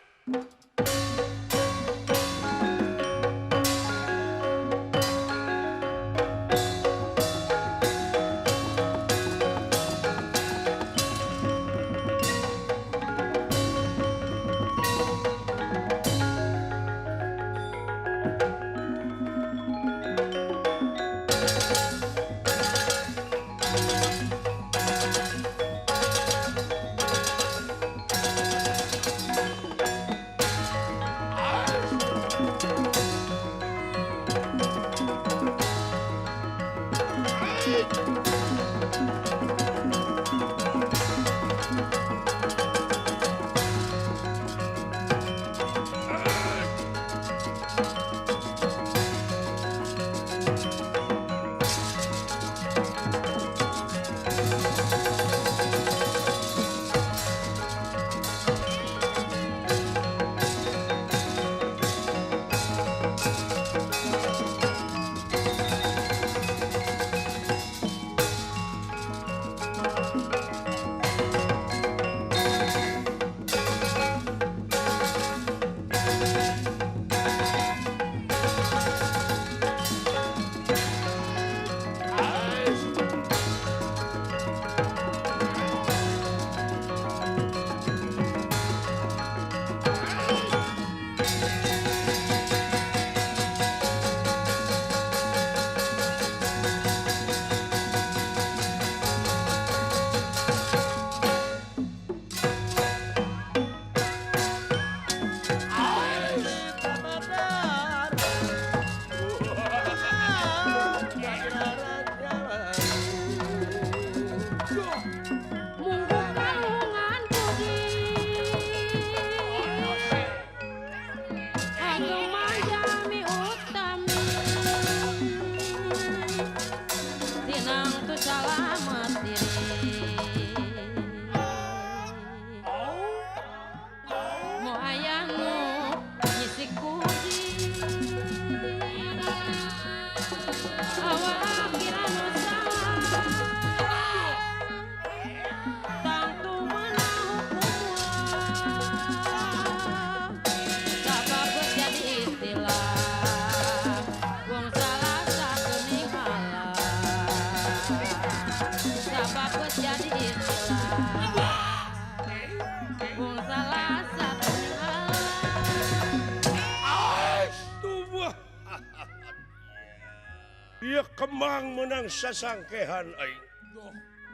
Ieu kembang menang sasangkehan aing.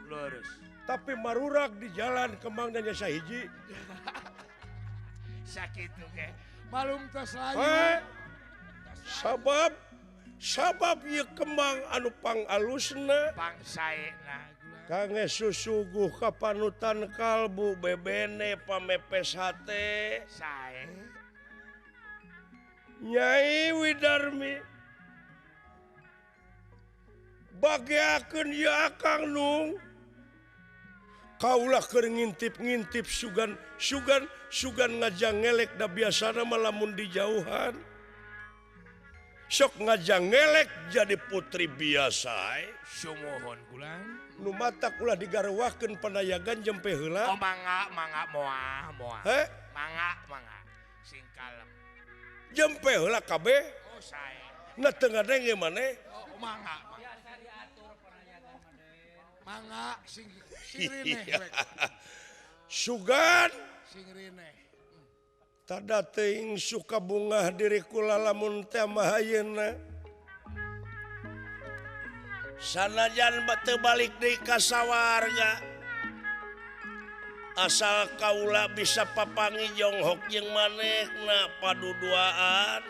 leres Tapi marurak di jalan kembang dan jasa hiji. sakitu ge Malum tos lain. Sabab ieu kembang anu pangalusna pangsaena kangge susuguh ka panutan kalbu bebene pamepes hate sae Nyai Widarmi bagiakeun ieu Akang Nung kaulah keur ngintip-ngintip sugan ngajangelek da biasana mah lamun di jauhan sok ngajangelek jadi putri biasa sumuhun kulan nu matak ulah digarwakeun panayagan jempe heula mangga moal he mangga sing kalem jempe heula kabeh. Oh saya. Na teu ngadenge maneh. Oh, mangga. Mangga sing rene. Sugan Sing rene. tada teuing suka bungah diri kula lamun teh mah ayeuna. Sanajan teu balik deui ka sawarga. Asal kaula bisa papangi jonghok jeung manehna paduduaan.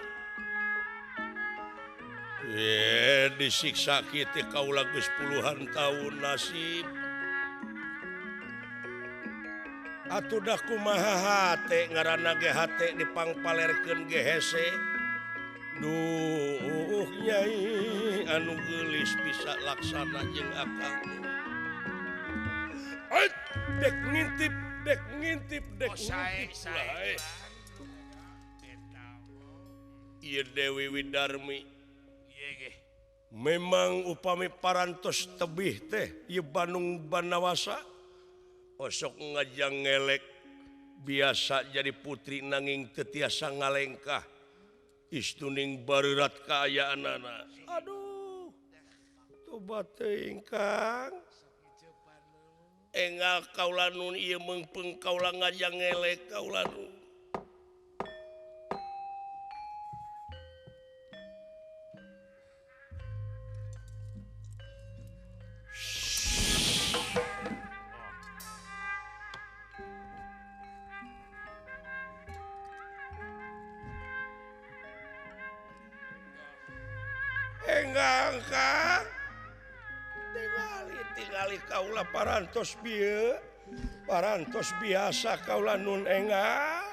Disiksa kitu kaula geus puluhan tahun nasib. Atuh dah kumaha hate ngaranna ge hate dipangpalerkeun ge hese. Duh Nyai anu geulis bisa laksana jeung akang. Dek ngintip, dek ngintip, dek ngintip. Ieu Dewi Widarmi. Memang upami parantos tebih teh ieu Bandung Banawasa osok ngajang ngelek biasa jadi putri nanging teu tiasa ngalengkah istuning bareurat kaayaanana. Aduh tobat teuing Kang engal kaula nun ieu meungpeung kaula ngajang ngelek kaula nun. Enggang Kang tingali kaula parantos bieu parantos biasa kaula nun enggal.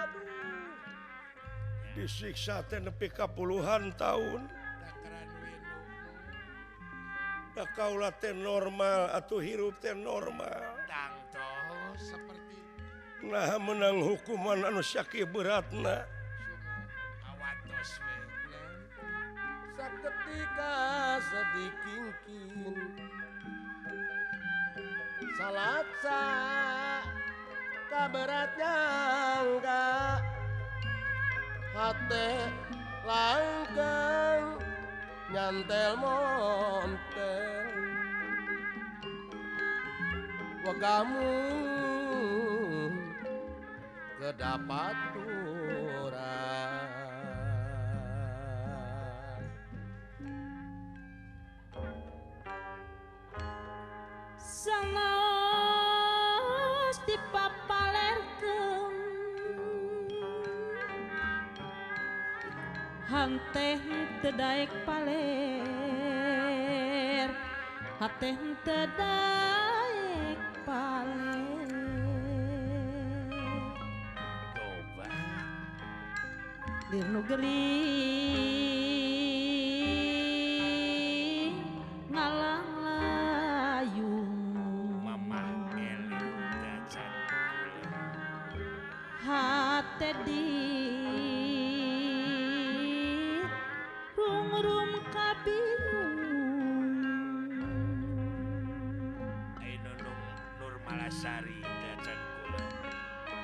Aduh disiksa teh nepi ka puluhan taun. Da kaula teh normal atuh hirup teh normal. Tangtos Seperti Nah menang hukuman anu sakit beratna. awatos we. Saketika sedikingkin salatsa kaberatnya enggak hate langgeng nyantel montel wagamu kedapat turang. Sanos dipapalerkeun hanteh teu daek paler hateh teu daek paler Coba. dirnu geuring ngalang layung Mamah Eli dacan kula. hate di rum kabingung Ai nunung Nur Malasari dacan kula.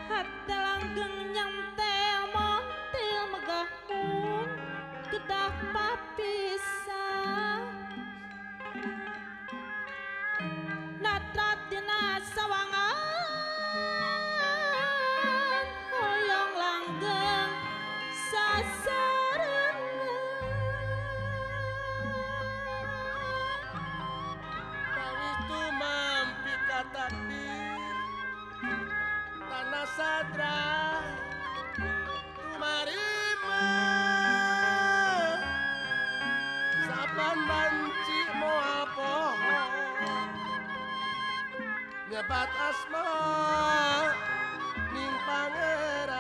hate langgeng nyantel montil megahun kedah papisah natrat dina sawangan hoyong langgeng sasarengan Tawis tumampi ka takdir tanah sadra tumarima sapan banci moal pohon nyebat asma ning pangeran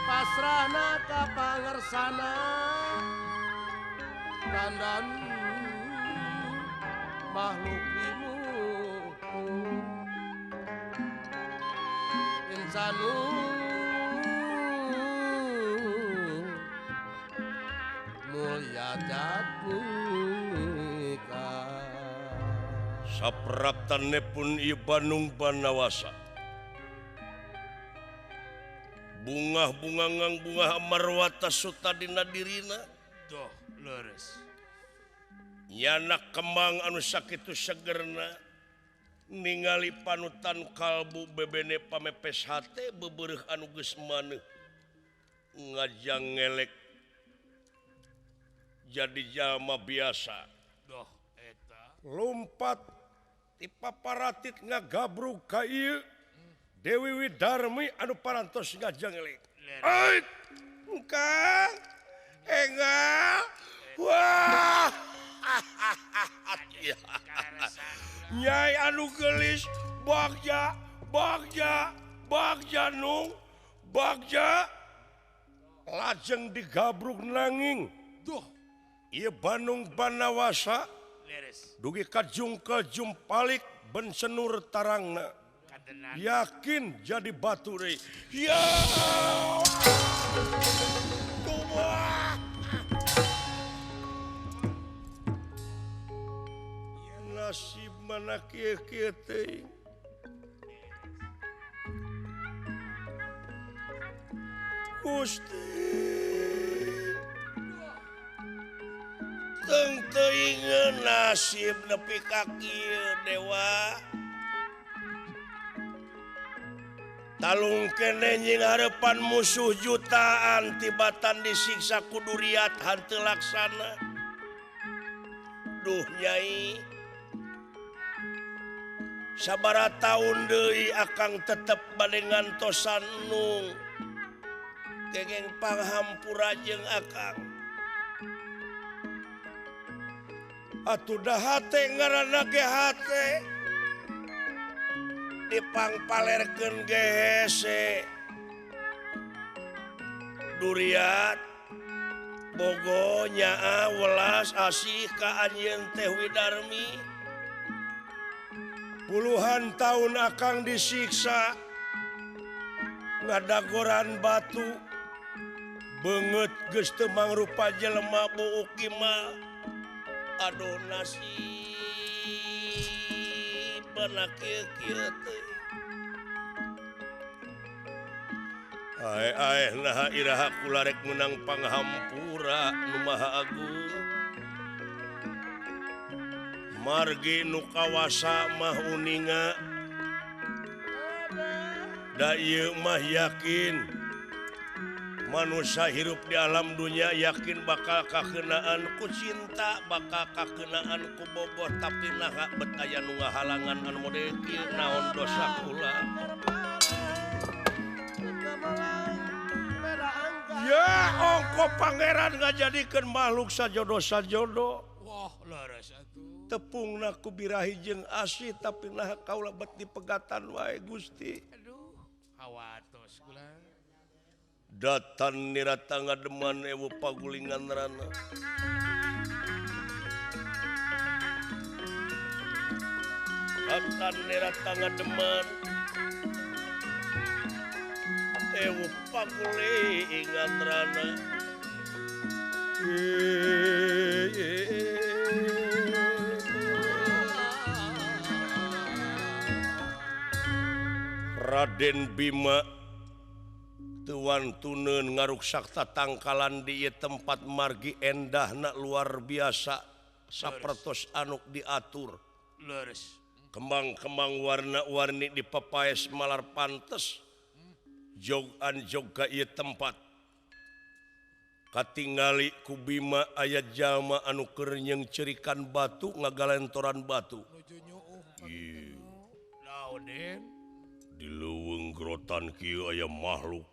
pasrahna ka pangersana dandan makhluk limu insanu mulia jatnika Sapraptanne pun ieu Bandung Banawasa bunga-bunga bunga marwata sutadina dirina Duh, leres. yana kembang anu sakitu segerna ningali panutan kalbu bebene pamepes hate bebereuh anu geus maneh ngajang ngelek jadi jalma biasa Duh, eta. lompat ti paparatit ngagabrug ka ieu Dewi Widarmi anu parantos ngajang ngelek ait engka enga wah Nyai anu gelis bagja nung bagja lajeng digabrug nanging Duh, ieu Bandung Banawasa Leres. dugi ka jungkel jumpalik ben senur tarangna Kadenan. yakin jadi batu deui ya Tuhan. Nasib mana kieu-kieu teuing Gusti teu teuing nasib nepi ka kieu dewa talung kene nying harepan musuh jutaan tibatan disiksa ku duriat hanteu laksana duh nyai sabara taun deui akang tetep bade ngantosan nung kengeng panghampura jeung akang atuh da hate ngaranna ge hate dipangpalerkeun ge hese duriat bogo nyaa welas asih ka anjeun teh Widarmi puluhan tahun akang disiksa ngadagoran batu beungeut geus teu mangrupa jelema buuk mah aduh nasib beuna kieu-kieu teh ae naha iraha kula rek meunang panghampura nu maha agung margi nu kawasa mah uninga da ieu mah yakin manusia hirup di alam dunia yakin bakal kakenaan ku cinta bakal kakenaan ku bogoh tapi naha bet aya nu ngahalangan anu model kieu naon dosa kula ya ongko pangeran ngajadikeun makhluk sajodoh-sajodoh Wah, leres atuh. tepungna ku birahi jeung asih tapi nah kaula bet dipegatan wae Gusti Aduh, hawatos kula. datan nirata ngademan ewu pagulingan rana datan nirata ngademan ewu pagulingan rana Raden Bima tuan tuneun ngaruksakta tangkalan di ieu tempat margi endahna luar biasa sapertos anu diatur Leres. kembang-kembang warna-warni di papaes malar pantes jogan jog ka ieu tempat katingali ku Bima aya jalma anu keur nyengcerikan batu ngagalentoran batu nuju nyuuh. ieu Naonin. di leuweung grotan kieu aya makhluk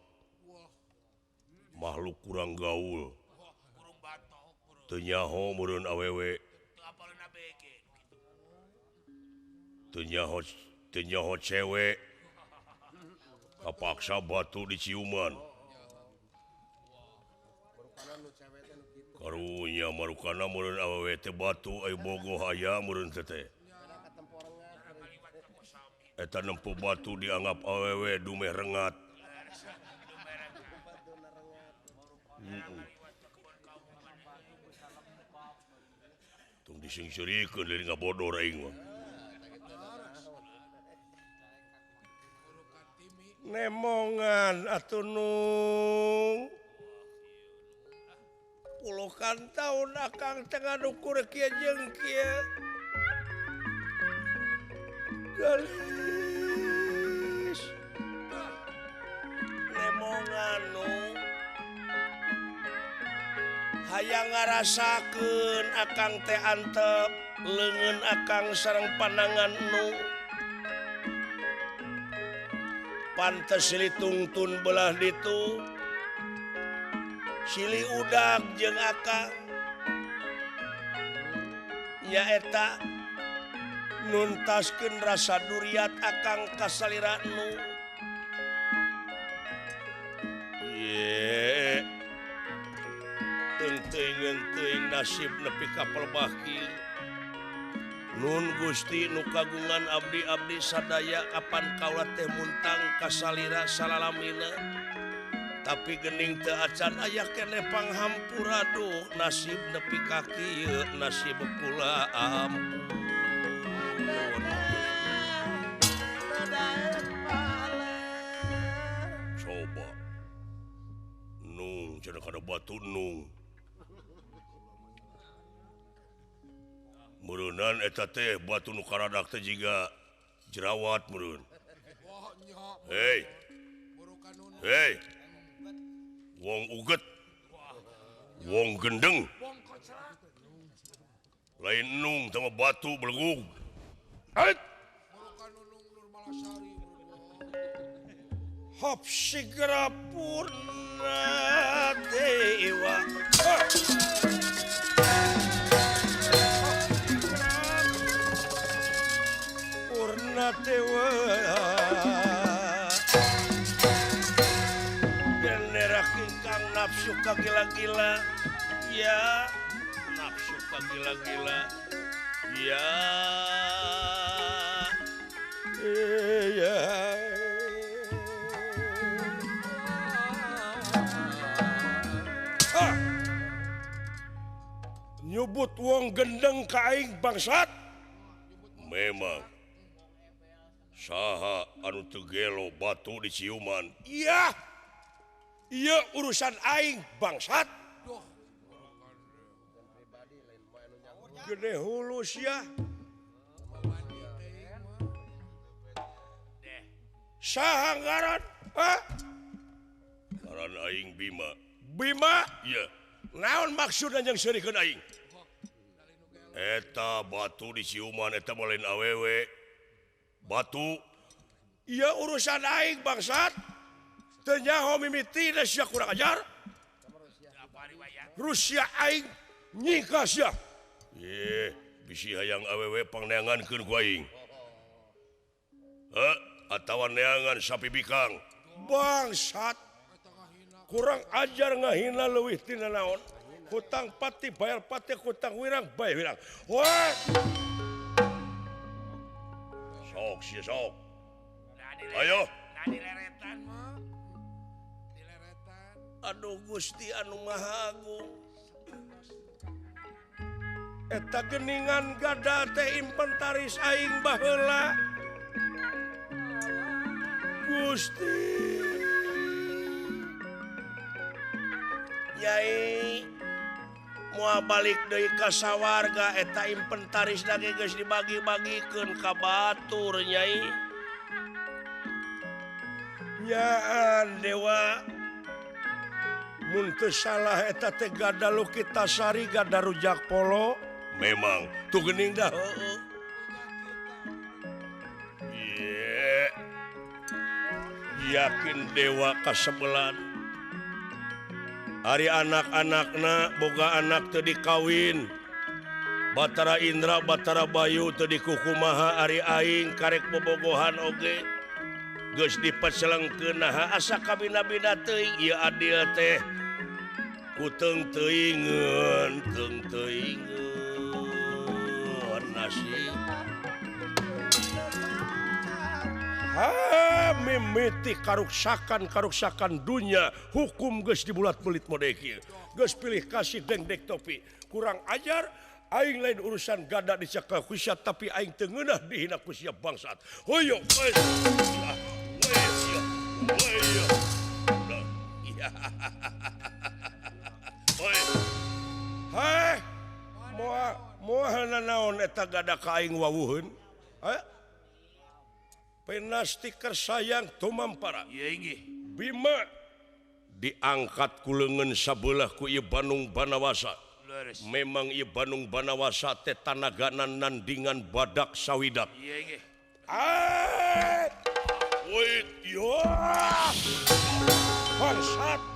kurang gaul Kurung batok, kurung. teu nyaho meureun awewe Teu apaleuna bege. teu nyaho cewek kapaksa batu diciuman karunya marukana meureun awewe teh batu ai bogoh aya meureun teh teh eta nempuh batu dianggap awewe dumeh rengat tung disingsurikeun dari ngabodor aing mah nemongan atuh nung puluhan tahun akang tengah ukur kieu jeung kieu galis nemongan nung hayang ngarasakeun akang teh antep leungeun akang sareng pandangan nung pantes silih tungtun belah ditu silih udag jeung akang nyaeta nuntaskeun rasa duriat akang ka salira nung ye teuing nasib nepi ka pelbah kieu Nun Gusti nu kagungan abdi-abdi sadaya kapan kaula teh muntang kasalira salalamina tapi gening teu acan aya keneh panghampura duh nasib nepi ka kieu nasib kula ampun coba nung cenah kada batu nung Murunan eta teh batu nu karadak teh jiga jerawat murun. Hei. Hei. Wong uget. Wong gendeng. Lain nung sama batu belengug. Ait. Hop segera purna dewa. Dewa generak ingkang nafsu kagila-gila ya nafsu kagila-gila ya ya nyebut wong gendeng ka aing bangsat memang saha anu teu gelo batu di ciuman iya iya urusan aing bangsat gede hulus ya saha ngaran ngaran aing Bima Bima iya naon maksudna jeung seurikeun aing eta batu di ciuman eta mah lain awewe batu iya urusan aing bangsat teu nyaho mimiti da sia kurang ajar Rusia aing nyika sia ye bisi hayang awewe pangneangankeun ku aing atawa neangan sapi bikang bangsat kurang ajar ngahina leuwih tina naon hutang pati bayar pati hutang wirang bayar wirang wah sok sia sok ayo dileretan mah dileretan aduh Gusti anu Maha Agung eta geningan gada teh inventaris aing baheula Gusti Nyai moal balik deui ka sawarga eta inventaris lagi geus dibagi-bagikeun ka batur Nyai nyaan dewa mun teu salah eta teh gada Lukitasari gada rujak polo memang tu geuning dah heueuh ye yakin dewa kasebelan hari anak-anakna boga anak teu dikawin Batara Indra Batara Bayu teu dikukumaha ari aing karek bobogohan oge geus dipecelengkeun nah asa kabina-bina teuing ieu adil teh ku teung teuingeun nasib mimiti karuksakan dunia hukum geus dibulat-bulit mode kieu geus pilih kasih dengdek topi kurang ajar aing lain urusan gada dicakal kusia tapi aing teu ngeunah dihina ku sia bangsat hoyo iya. Nah, iya. Oi. Heh. Moal naon eta gada kaing wawuheun? Pena stiker sayang tumampara. Iya inggih. Bima diangkat kulengan sabelah ku ieu Bandung Banawasa. Leres. Memang ieu Bandung Banawasa teh tanaganan nandingan badak sawidak. Iya inggih. Wait, yo. Bangsat.